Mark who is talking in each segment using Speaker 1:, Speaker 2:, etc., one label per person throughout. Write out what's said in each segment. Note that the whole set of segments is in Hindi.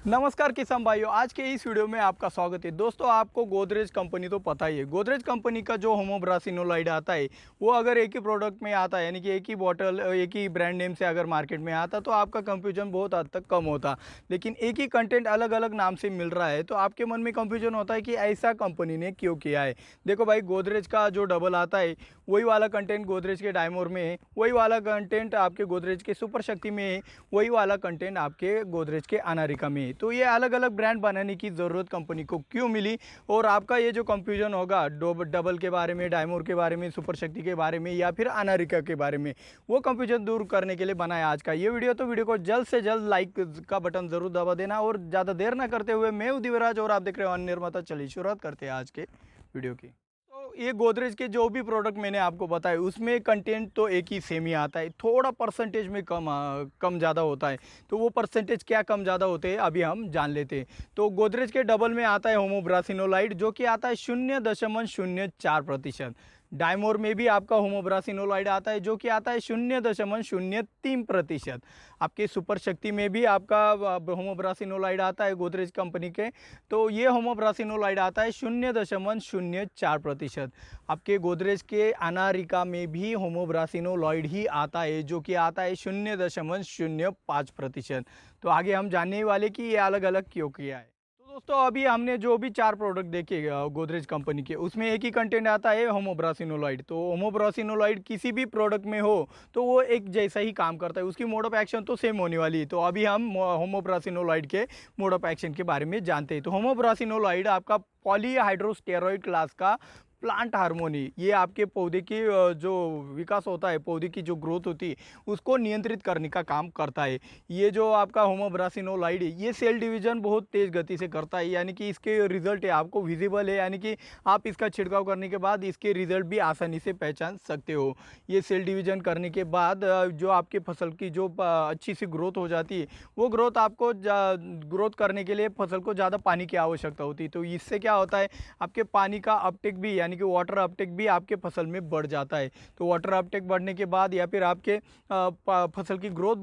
Speaker 1: नमस्कार किसान भाइयों, आज के इस वीडियो में आपका स्वागत है। दोस्तों, आपको गोदरेज कंपनी तो पता ही है। गोदरेज कंपनी का जो होमोब्रासिनोलाइड आता है, वो अगर एक ही प्रोडक्ट में आता है, यानी कि एक ही बॉटल एक ही ब्रांड नेम से अगर मार्केट में आता, तो आपका कंफ्यूजन बहुत हद तक कम होता। लेकिन एक ही कंटेंट अलग अलग नाम से मिल रहा है, तो आपके मन में कंफ्यूजन होता है कि ऐसा कंपनी ने क्यों किया है। देखो भाई, गोदरेज का जो डबल आता है, वही वाला कंटेंट गोदरेज के डायमोर में है, वही वाला कंटेंट आपके गोदरेज के सुपर शक्ति में है, वही वाला कंटेंट आपके गोदरेज के अनारिका में है। तो ये अलग अलग ब्रांड बनाने की ज़रूरत कंपनी को क्यों मिली, और आपका ये जो कंफ्यूजन होगा डबल के बारे में, डायमोर के बारे में, सुपर शक्ति के बारे में या फिर अनारिका के बारे में, वो कंफ्यूजन दूर करने के लिए बनाया आज का ये वीडियो। तो वीडियो को जल्द से जल्द लाइक का बटन ज़रूर दबा देना, और ज़्यादा देर ना करते हुए मैं हूं दिव्यराज और आप देख रहे हो अन्य निर्माता। चलिए शुरुआत करते हैं आज के वीडियो की। तो ये गोदरेज के जो भी प्रोडक्ट मैंने आपको बताए, उसमें कंटेंट तो एक ही सेम ही आता है, थोड़ा परसेंटेज में कम ज़्यादा होता है। तो वो परसेंटेज क्या कम ज़्यादा होते हैं, अभी हम जान लेते हैं। तो गोदरेज के डबल में आता है होमोब्रासिनोलाइड, जो कि आता है 0.04%। डायमोर में भी आपका होमोब्रासिनोलाइड आता है, जो कि आता है 0.03%। आपके सुपर शक्ति में भी आपका होमोब्रासिनोलाइड आता है गोदरेज कंपनी के, तो ये होमोब्रासिनोलाइड आता है 0.04%। आपके गोदरेज के अनारिका में भी होमोब्रासिनोलाइड ही आता है, जो कि आता है 0.05%। तो आगे हम जानने वाले कि ये अलग अलग क्यों किया है। तो दोस्तों, अभी हमने जो भी 4 प्रोडक्ट देखे गोदरेज कंपनी के, उसमें एक ही कंटेंट आता है होमोब्रासिनोलाइड। तो होमोब्रासिनोलाइड किसी भी प्रोडक्ट में हो तो वो एक जैसा ही काम करता है, उसकी मोड ऑफ एक्शन तो सेम होने वाली है। तो अभी हम होमोब्रासिनोलाइड के मोड ऑफ एक्शन के बारे में जानते हैं। तो होमोब्रासिनोलाइड आपका पॉलीहाइड्रोस्टेरॉइड क्लास का प्लांट हार्मोनी, ये आपके पौधे की जो विकास होता है, पौधे की जो ग्रोथ होती है, उसको नियंत्रित करने का काम करता है। ये जो आपका होमोब्रासिनोलाइड है, ये सेल डिवीजन बहुत तेज़ गति से करता है, यानी कि इसके रिजल्ट है आपको विजिबल है, यानी कि आप इसका छिड़काव करने के बाद इसके रिजल्ट भी आसानी से पहचान सकते हो। ये सेल डिवीजन करने के बाद जो आपके फसल की जो अच्छी सी ग्रोथ हो जाती है, वो ग्रोथ आपको ग्रोथ करने के लिए फसल को ज़्यादा पानी की आवश्यकता होती है। तो इससे क्या होता है, आपके पानी का अपटेक भी, यानी कि वाटर अपटेक भी आपके फसल में बढ़ जाता है। तो वाटर अपटेक बढ़ने के बाद या फिर आपके फसल की ग्रोथ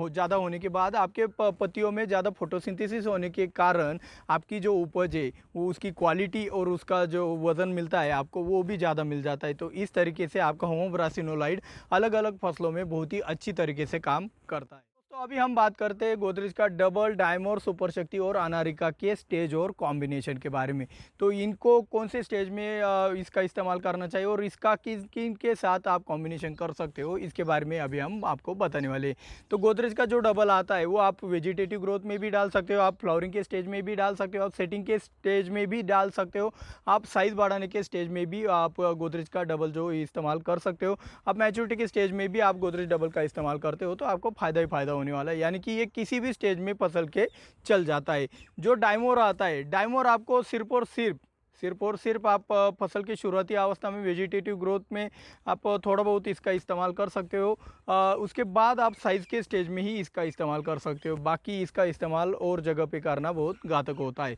Speaker 1: ज़्यादा होने के बाद आपके पत्तियों में ज़्यादा फोटोसिंथेसिस होने के कारण आपकी जो उपज है, वो उसकी क्वालिटी और उसका जो वज़न मिलता है आपको, वो भी ज़्यादा मिल जाता है। तो इस तरीके से आपका होमोब्रासिनोलाइड अलग अलग फसलों में बहुत ही अच्छी तरीके से काम करता है। तो अभी हम बात करते हैं गोदरेज का डबल, डायमोर, सुपर शक्ति और अनारिका के स्टेज और कॉम्बिनेशन के बारे में। तो इनको कौन से स्टेज में इसका इस्तेमाल करना चाहिए, और इसका किन किन के साथ आप कॉम्बिनेशन कर सकते हो, इसके बारे में अभी हम आपको बताने वाले हैं। तो गोदरेज का जो डबल आता है, वो आप वेजिटेटिव ग्रोथ में भी डाल सकते हो, आप फ्लावरिंग के स्टेज में भी डाल सकते हो, आप सेटिंग के स्टेज में भी डाल सकते हो, आप साइज़ बढ़ाने के स्टेज में भी आप गोदरेज का डबल जो इस्तेमाल कर सकते हो, आप मैच्योरिटी के स्टेज में भी आप गोदरेज डबल का इस्तेमाल करते हो, तो आपको फ़ायदा ही फ़ायदा होने वाला है। यानी कि ये किसी भी स्टेज में फसल के चल जाता है। जो डायमोर आता है, डायमोर आपको सिर्फ आप फसल की शुरुआती अवस्था में वेजिटेटिव ग्रोथ में आप थोड़ा बहुत इसका इस्तेमाल कर सकते हो। उसके बाद आप साइज़ के स्टेज में ही इसका इस्तेमाल कर सकते हो, बाकी इसका इस्तेमाल और जगह पे करना बहुत घातक होता है।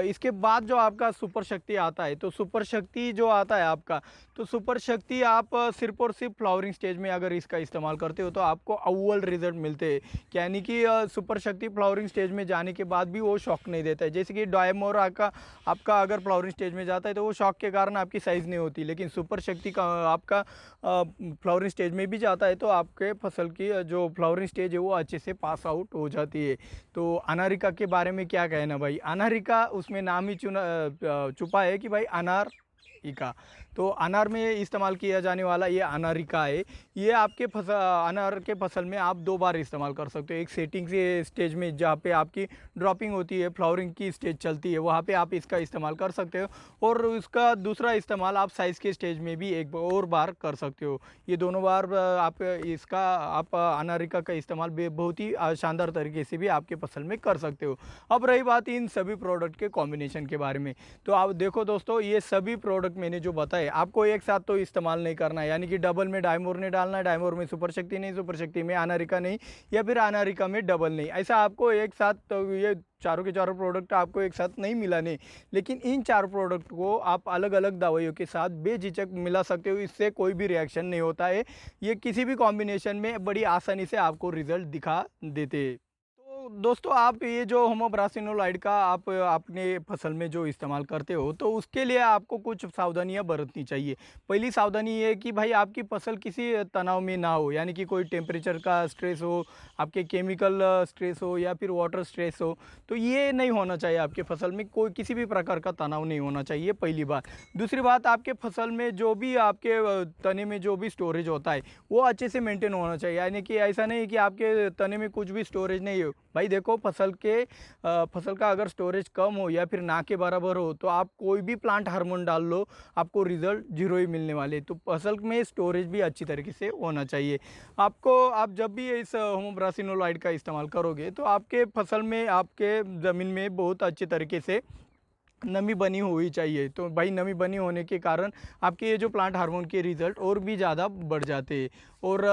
Speaker 1: इसके बाद जो आपका सुपर शक्ति आता है, तो सुपर शक्ति जो आता है आपका, तो सुपर शक्ति आप सिर्फ और सिर्फ फ्लावरिंग स्टेज में अगर इसका इस्तेमाल करते हो तो आपको अव्वल रिजल्ट मिलते हैं। यानी कि सुपर शक्ति फ्लावरिंग स्टेज में जाने के बाद भी वो शॉक नहीं देता है। जैसे कि डायमोर आपका अगर फ्लावरिंग स्टेज में जाता है तो वो शॉक के कारण आपकी साइज़ नहीं होती, लेकिन सुपर शक्ति का आपका फ्लावरिंग स्टेज में भी जाता है तो आपके फसल की जो फ्लावरिंग स्टेज है वो अच्छे से पास आउट हो जाती है। तो अनारिका के बारे में क्या कहना भाई, अनारिका उसमें नाम ही छुपा है कि भाई अनार इका। तो अनार में इस्तेमाल किया जाने वाला ये अनारिका है। ये आपके अनार के फसल में आप 2 बार इस्तेमाल कर सकते हो। एक सेटिंग से स्टेज में जहाँ पे आपकी ड्रॉपिंग होती है, फ्लावरिंग की स्टेज चलती है, वहाँ पे आप इसका इस्तेमाल कर सकते हो, और उसका दूसरा इस्तेमाल आप साइज़ के स्टेज में भी एक और बार कर सकते हो। ये दोनों बार आप अनारिका का इस्तेमाल बहुत ही शानदार तरीके से भी आपके फसल में कर सकते हो। अब रही बात इन सभी प्रोडक्ट के कॉम्बिनेशन के बारे में, तो आप देखो दोस्तों, ये सभी प्रोडक्ट मैंने जो बताए आपको एक साथ तो इस्तेमाल नहीं करना है। यानी कि डबल में डायमोर नहीं डालना है, डायमोर में सुपर शक्ति नहीं, सुपर शक्ति में अनारिका नहीं, या फिर अनारिका में डबल नहीं। ऐसा आपको एक साथ तो ये चारों के चारों प्रोडक्ट आपको एक साथ नहीं मिलाने, लेकिन इन 4 प्रोडक्ट को आप अलग अलग दवाइयों के साथ बेझिझक मिला सकते हो। इससे कोई भी रिएक्शन नहीं होता है। ये किसी भी कॉम्बिनेशन में बड़ी आसानी से आपको रिजल्ट दिखा देते हैं। तो दोस्तों आप ये जो होमोब्रासिनोलाइड का आप अपने फसल में जो इस्तेमाल करते हो तो उसके लिए आपको कुछ सावधानियां बरतनी चाहिए। पहली सावधानी ये है कि भाई आपकी फसल किसी तनाव में ना हो, यानी कि कोई टेम्परेचर का स्ट्रेस हो, आपके केमिकल स्ट्रेस हो या फिर वाटर स्ट्रेस हो, तो ये नहीं होना चाहिए। आपके फसल में कोई किसी भी प्रकार का तनाव नहीं होना चाहिए, पहली बात। दूसरी बात, आपके फसल में जो भी आपके तने में जो भी स्टोरेज होता है वो अच्छे से मेंटेन होना चाहिए, यानी कि ऐसा नहीं कि आपके तने में कुछ भी स्टोरेज नहीं हो। भाई देखो, फसल का अगर स्टोरेज कम हो या फिर ना के बराबर हो तो आप कोई भी प्लांट हार्मोन डाल लो, आपको रिजल्ट जीरो ही मिलने वाले। तो फसल में स्टोरेज भी अच्छी तरीके से होना चाहिए। आप जब भी इस होमोब्रासिनोलाइड का इस्तेमाल करोगे तो आपके फसल में, आपके ज़मीन में बहुत अच्छे तरीके से नमी बनी हुई चाहिए। तो भाई नमी बनी होने के कारण आपके ये जो प्लांट हार्मोन के रिज़ल्ट और भी ज़्यादा बढ़ जाते हैं। और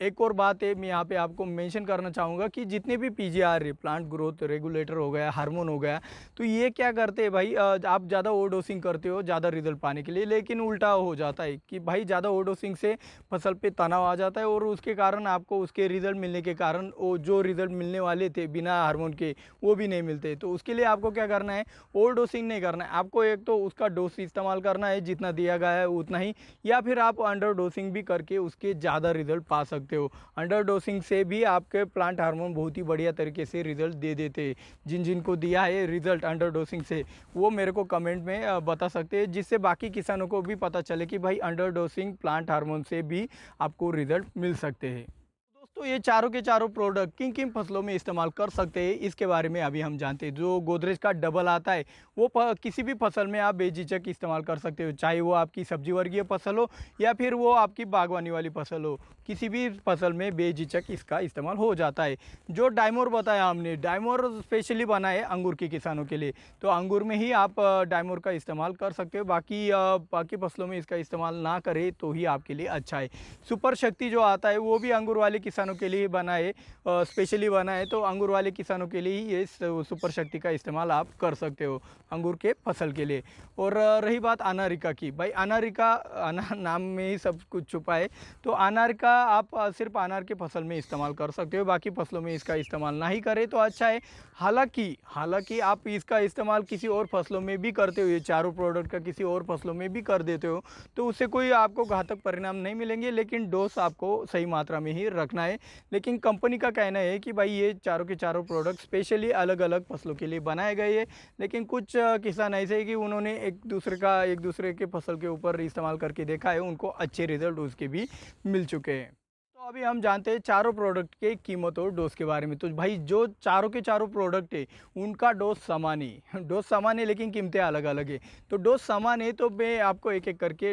Speaker 1: एक और बात है, मैं यहाँ पे आपको मेंशन करना चाहूँगा कि जितने भी पीजीआर है, प्लांट ग्रोथ रेगुलेटर हो गया, हार्मोन हो गया, तो ये क्या करते हैं भाई, आप ज़्यादा ओवरडोसिंग करते हो ज़्यादा रिजल्ट पाने के लिए, लेकिन उल्टा हो जाता है कि भाई ज़्यादा ओवरडोसिंग से फसल पे तनाव आ जाता है और उसके कारण आपको उसके रिजल्ट मिलने के कारण वो जो रिजल्ट मिलने वाले थे बिना हार्मोन के वो भी नहीं मिलते। तो उसके लिए आपको क्या करना है, ओवरडोसिंग नहीं करना है। आपको एक तो उसका डोज इस्तेमाल करना है जितना दिया गया है उतना ही, या फिर आप अंडर डोसिंग भी करके उसके ज़्यादा रिजल्ट पा सकते हो। अंडर डोसिंग से भी आपके प्लांट हार्मोन बहुत ही बढ़िया तरीके से रिजल्ट दे देते हैं। जिन जिन को दिया है रिजल्ट अंडर डोसिंग से, वो मेरे को कमेंट में बता सकते हैं, जिससे बाकी किसानों को भी पता चले कि भाई अंडर डोसिंग प्लांट हार्मोन से भी आपको रिजल्ट मिल सकते हैं। दोस्तों ये चारों के चारों प्रोडक्ट किन किन फसलों में इस्तेमाल कर सकते हैं इसके बारे में अभी हम जानते हैं। जो गोदरेज का डबल आता है वो किसी भी फसल में आप बेझिझक इस्तेमाल कर सकते हो, चाहे वो आपकी सब्जी वर्गीय फसल हो या फिर वो आपकी बागवानी वाली फसल हो, किसी भी फसल में बेझिझक इसका इस्तेमाल हो जाता है। जो डायमोर बताया हमने, डायमोर स्पेशली बना है अंगूर के किसानों के लिए, तो अंगूर में ही आप डायमोर का इस्तेमाल कर सकते हो। बाकी फसलों में इसका इस्तेमाल ना करें तो ही आपके लिए अच्छा है। सुपर शक्ति जो आता है वो भी अंगूर वाले किसानों के लिए बना है, स्पेशली बना है, तो अंगूर वाले किसानों के लिए ही ये सुपर शक्ति का इस्तेमाल आप कर सकते हो अंगूर के फसल के लिए। और रही बात अनारिका की, भाई अनारिका नाम में ही सब कुछ छुपा है, तो अनारिका आप सिर्फ अनार के फसल में इस्तेमाल कर सकते हो, बाकी फसलों में इसका इस्तेमाल ना ही करें तो अच्छा है। हालांकि आप इसका इस्तेमाल किसी और फसलों में भी करते हो, ये चारों प्रोडक्ट का किसी और फसलों में भी कर देते हो तो उससे कोई आपको घातक परिणाम नहीं मिलेंगे, लेकिन डोज आपको सही मात्रा में ही रखना है। लेकिन कंपनी का कहना है कि भाई ये चारों के चारों प्रोडक्ट स्पेशली अलग अलग फसलों के लिए बनाए गए हैं, लेकिन कुछ किसान ऐसे हैं कि उन्होंने एक दूसरे के फसल के ऊपर इस्तेमाल करके देखा है, उनको अच्छे रिजल्ट उसके भी मिल चुके हैं। तो अभी हम जानते हैं चारों प्रोडक्ट के कीमत और डोज के बारे में। तो भाई जो चारों के चारों प्रोडक्ट है उनका डोज समान है, डोज समान है लेकिन कीमतें अलग अलग है। तो डोज समान है तो मैं आपको एक एक करके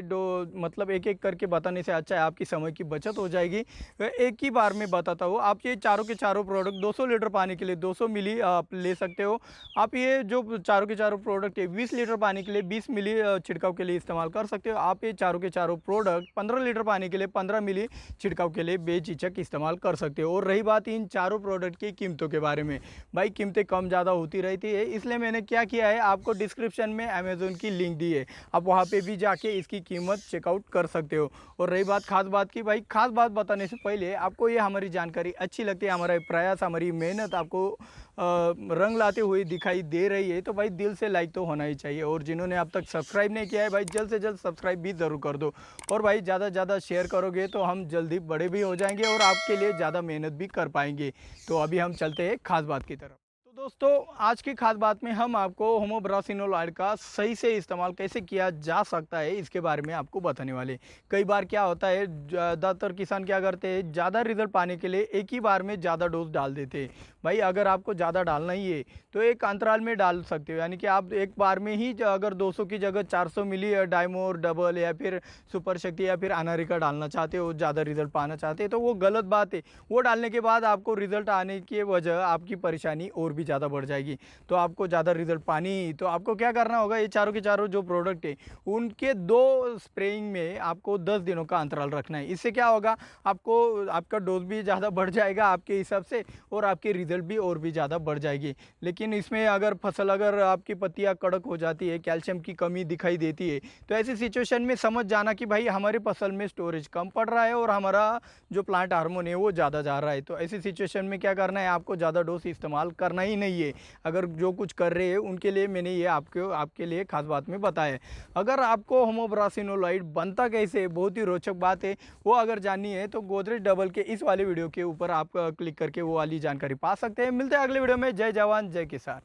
Speaker 1: एक एक करके बताने से अच्छा है, आपकी समय की बचत हो जाएगी। एक ही बार में बताता हूँ। आप ये चारों के चारों प्रोडक्ट 200 लीटर पानी के लिए 200 मिली आप ले सकते हो। आप ये जो चारों के चारों प्रोडक्ट है 20 लीटर पानी के लिए 20 मिली छिड़काव के लिए इस्तेमाल कर सकते हो। आप ये चारों के चारों प्रोडक्ट 15 लीटर पानी के लिए 15 मिली छिड़काव के लिए बेझिझक इस्तेमाल कर सकते हो। और रही बात इन चारों प्रोडक्ट की कीमतों के बारे में, भाई कीमतें कम ज़्यादा होती रहती है, इसलिए मैंने क्या किया है, आपको डिस्क्रिप्शन में अमेज़ोन की लिंक दी है, आप वहाँ पे भी जाके इसकी कीमत चेकआउट कर सकते हो। और रही बात खास बात की, भाई खास बात बताने से पहले आपको ये हमारी जानकारी अच्छी लगती है, हमारा प्रयास हमारी मेहनत आपको रंग लाते हुए दिखाई दे रही है तो भाई दिल से लाइक तो होना ही चाहिए। और जिन्होंने अब तक सब्सक्राइब नहीं किया है भाई जल्द से जल्द सब्सक्राइब भी ज़रूर कर दो। और भाई ज़्यादा से ज़्यादा शेयर करोगे तो हम जल्दी बड़े भी हो जाएंगे और आपके लिए ज़्यादा मेहनत भी कर पाएंगे। तो अभी हम चलते हैं खास बात की तरफ। तो दोस्तों आज की खास बात में हम आपको होमोब्रासिनोल ऑयल का सही से इस्तेमाल कैसे किया जा सकता है इसके बारे में आपको बताने वाले। कई बार क्या होता है, ज़्यादातर किसान क्या करते हैं, ज़्यादा रिजल्ट पाने के लिए एक ही बार में ज़्यादा डोज डाल देते हैं। भाई अगर आपको ज़्यादा डालना ही है तो एक अंतराल में डाल सकते हो, यानी कि आप एक बार में ही अगर 200 की जगह 400 मिली डायमोर डबल या फिर सुपर शक्ति या फिर अनारिका डालना चाहते हो, ज़्यादा रिजल्ट पाना चाहते हैं तो वो गलत बात है। वो डालने के बाद आपको रिजल्ट आने की वजह आपकी परेशानी और भी ज़्यादा बढ़ जाएगी, तो आपको ज़्यादा रिजल्ट पानी। तो आपको क्या करना होगा, ये चारों के चारों जो प्रोडक्ट है उनके 2 स्प्रेइंग में आपको 10 दिनों का अंतराल रखना है। इससे क्या होगा, आपको आपका डोज भी ज़्यादा बढ़ जाएगा आपके हिसाब से, और आपके रिजल्ट भी और भी ज़्यादा बढ़ जाएगी। लेकिन इसमें अगर फसल, अगर आपकी पत्तियाँ कड़क हो जाती है, कैल्शियम की कमी दिखाई देती है, तो ऐसी सिचुएशन में समझ जाना कि भाई हमारे फसल में स्टोरेज कम पड़ रहा है और हमारा जो प्लांट हार्मोन है वो ज़्यादा जा रहा है। तो ऐसी सिचुएशन में क्या करना है, आपको ज़्यादा डोज इस्तेमाल करना ही नहीं है। अगर जो कुछ कर रहे हैं उनके लिए मैंने ये आपके लिए खास बात में बताया है। अगर आपको होमोब्रासिनोलाइड बनता कैसे, बहुत ही रोचक बात है, वो अगर जाननी है तो गोदरेज डबल के इस वाले वीडियो के ऊपर आप क्लिक करके वो वाली जानकारी पा सकते हैं। मिलते हैं अगले वीडियो में। जय जवान जय किसान।